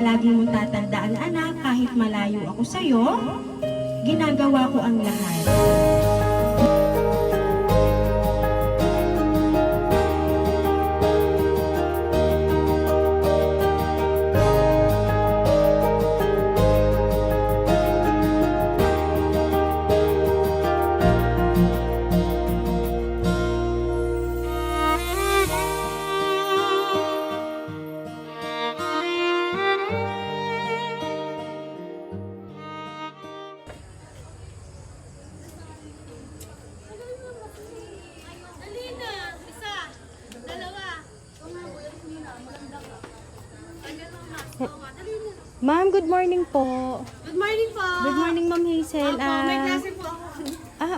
Lagi mong tatandaan, anak, kahit malayo ako sa'yo, ginagawa ko ang lahat. Ma'am, good morning po. Good morning po. Good morning, Ma'am Hazel. Opo, may klase po ako.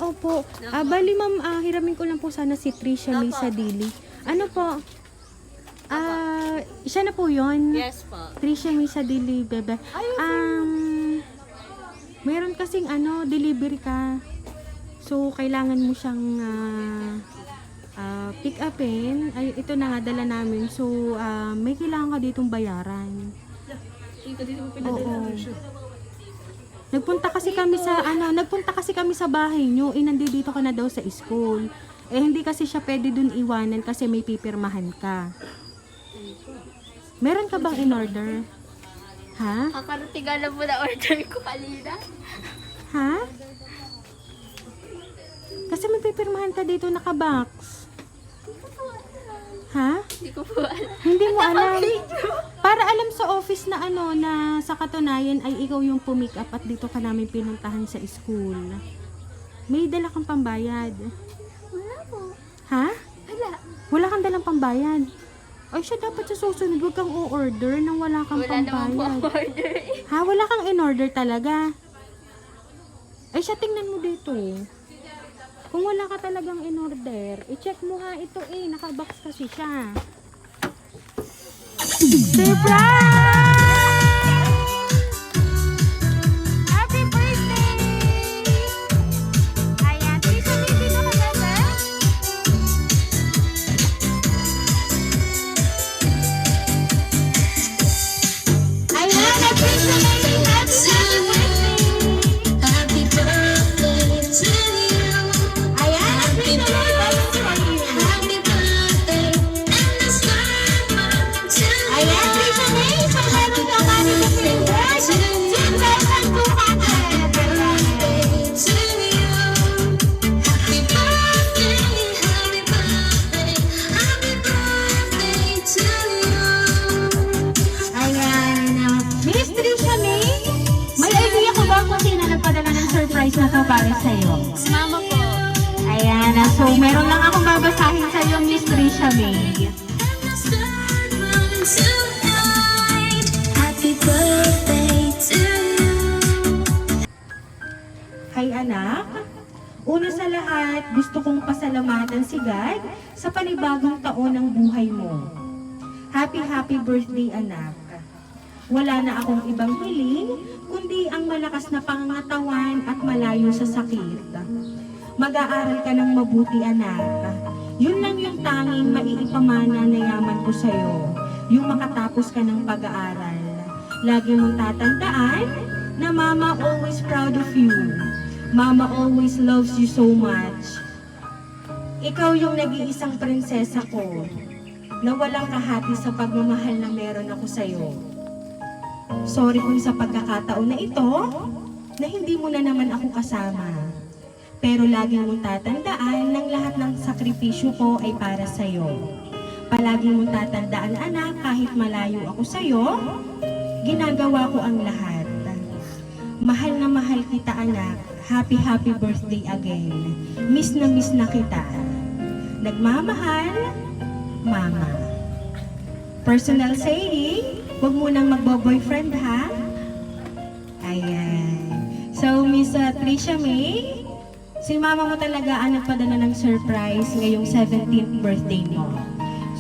Opo. Bali, Ma'am, hiramin ko lang po sana si Trisha May Sadili. Ano po? Siya na po yun? Yes po. Trisha May Sadili, bebe. Meron kasing delivery ka. So, kailangan mo siyang pick upin. Ay, ito na nga, dala namin. So, may kailangan ka ditong bayaran. Oo. Nagpunta kasi kami sa bahay nyo. Nandito ka na daw sa school. Hindi kasi siya pwede dun iwanan kasi may pipirmahan ka. Meron ka bang in order? Ha? Kakarating nga lang mo na order ko kanina. Ha? Kasi may pipirmahan ka dito naka-box. Ha? Hindi ko po alam. Hindi mo alam. Para alam sa office na na sa katunayan ay ikaw yung pumick up at dito ka namin pinuntahan sa school. May dala kang pambayad. Wala po. Ha? Wala. Wala kang dalang pambayad. Ay siya dapat sa susunod wag kang o-order nang wala kang Wala naman po pambayad. ako order eh. Ha? Wala kang in-order talaga. Ay siya tingnan mo dito. Kung wala ka talagang in-order, i-check mo ha ito naka-box kasi siya. Surprise! Happy birthday! Ayan, Trisha, may dito ka ba, sir? Ayan, Trisha, may happy birthday! Ayan, Trisha, ayan, Trisha May, so meron ka kami sa fingers, 2,200. Ayan, Miss Trisha May, may idea ko ba kung sino nagpadala ng surprise na to para sa'yo? Mama po. Ayan, so meron lang akong babasahin sa'yo, Miss Trisha May. Happy birthday to you. Hi anak, una sa lahat gusto kong pasalamatan si God sa panibagong taon ng buhay mo. Happy birthday anak. Wala na akong ibang hiling kundi ang malakas na pangangatawan at malayo sa sakit. Mag-aaral ka ng mabuti anak. Yun lang yung tanging maiipamana na yaman ko sa'yo. Yung makatapos ka ng pag-aaral. Lagi mong tatandaan na Mama always proud of you. Mama always loves you so much. Ikaw yung nag-iisang prinsesa ko na walang kahati sa pagmamahal na meron ako sa'yo. Sorry kung sa pagkakataon na ito, na hindi mo na naman ako kasama. Pero lagi mong tatandaan ng lahat ng sakripisyo ko ay para sa'yo. Palagi mong tatandaan anak, kahit malayo ako sa'yo, ginagawa ko ang lahat. Mahal na mahal kita anak, happy birthday again. Miss na kita. Nagmamahal, Mama. Personal saying, huwag mo nang magbo-boyfriend ha. Ayan. So Miss Trisha May, si Mama mo talaga ang nagpadala ng surprise ngayong 17th birthday mo.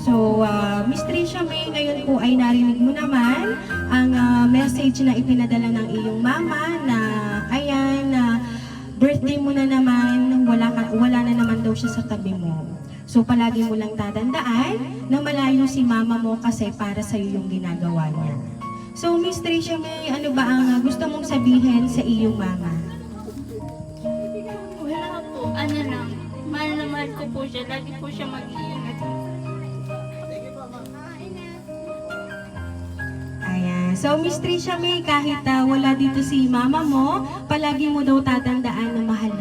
So, Miss Trisha May, ngayon po ay narinig mo naman ang message na ipinadala ng iyong mama na ayan, birthday mo na naman, wala na naman daw siya sa tabi mo. So, palagi mo lang tatandaan na malayo si mama mo kasi para sa'yo yung ginagawa niya. So, Miss Tricia May, ano ba ang gusto mong sabihin sa iyong mama? Wala po. Ano lang. Mahal na mahal ko po siya. Lagi po siya mag-iingat. Ayan. So, Miss Tricia May, kahit wala dito si mama mo, palagi mo daw tatandaan na mahal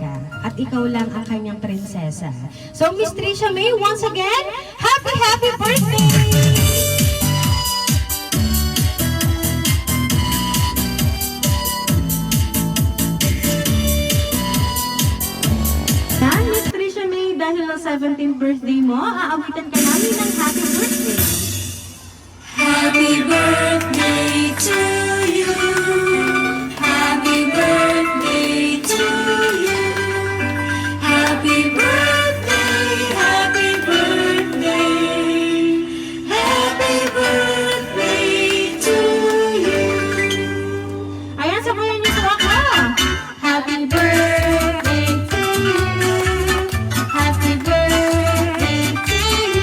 ka. At ikaw lang ang kanyang prinsesa. So, Miss Tricia May, once again, happy birthday! Miss Tricia May, dahil ang 17th birthday mo, aawitan ka namin ng happy birthday. Happy birthday to you. Happy birthday to you. Happy birthday, happy birthday. Happy birthday to you. Ayan, sabayan niyo sa ako. Happy birthday to you. Happy birthday to you.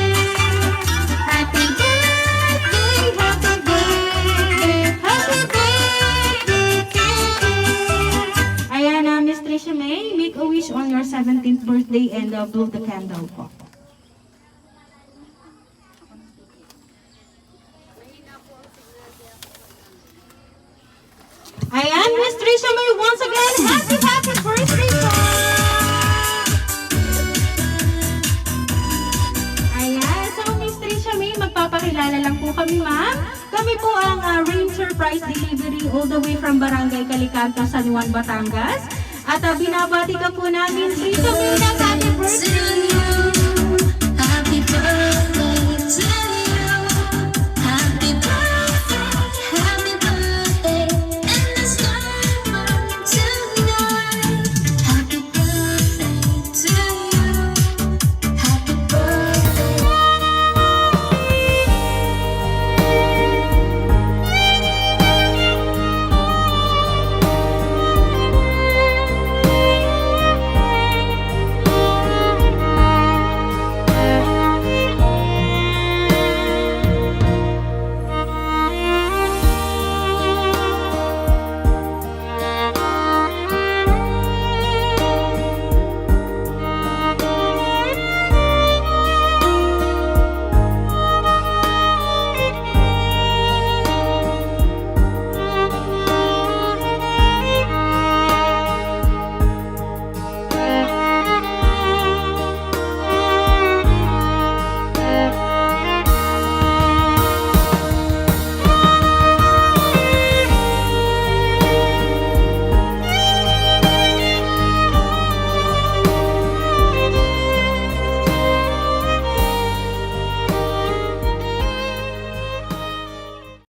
Happy birthday, happy birthday, happy birthday to you. Ayan na, Miss Tricia May, make a wish on your 17th birthday and blow the candle po. Ayan, Miss Tricia May, once again, happy birthday po! Ayan, so Miss Tricia May, magpapakilala lang po kami, ma'am. Kami po ang Rain Surprise Delivery all the way from Barangay Calicanto, San Juan, Batangas. At binabati ka po namin, Tricia May, ng happy birthday!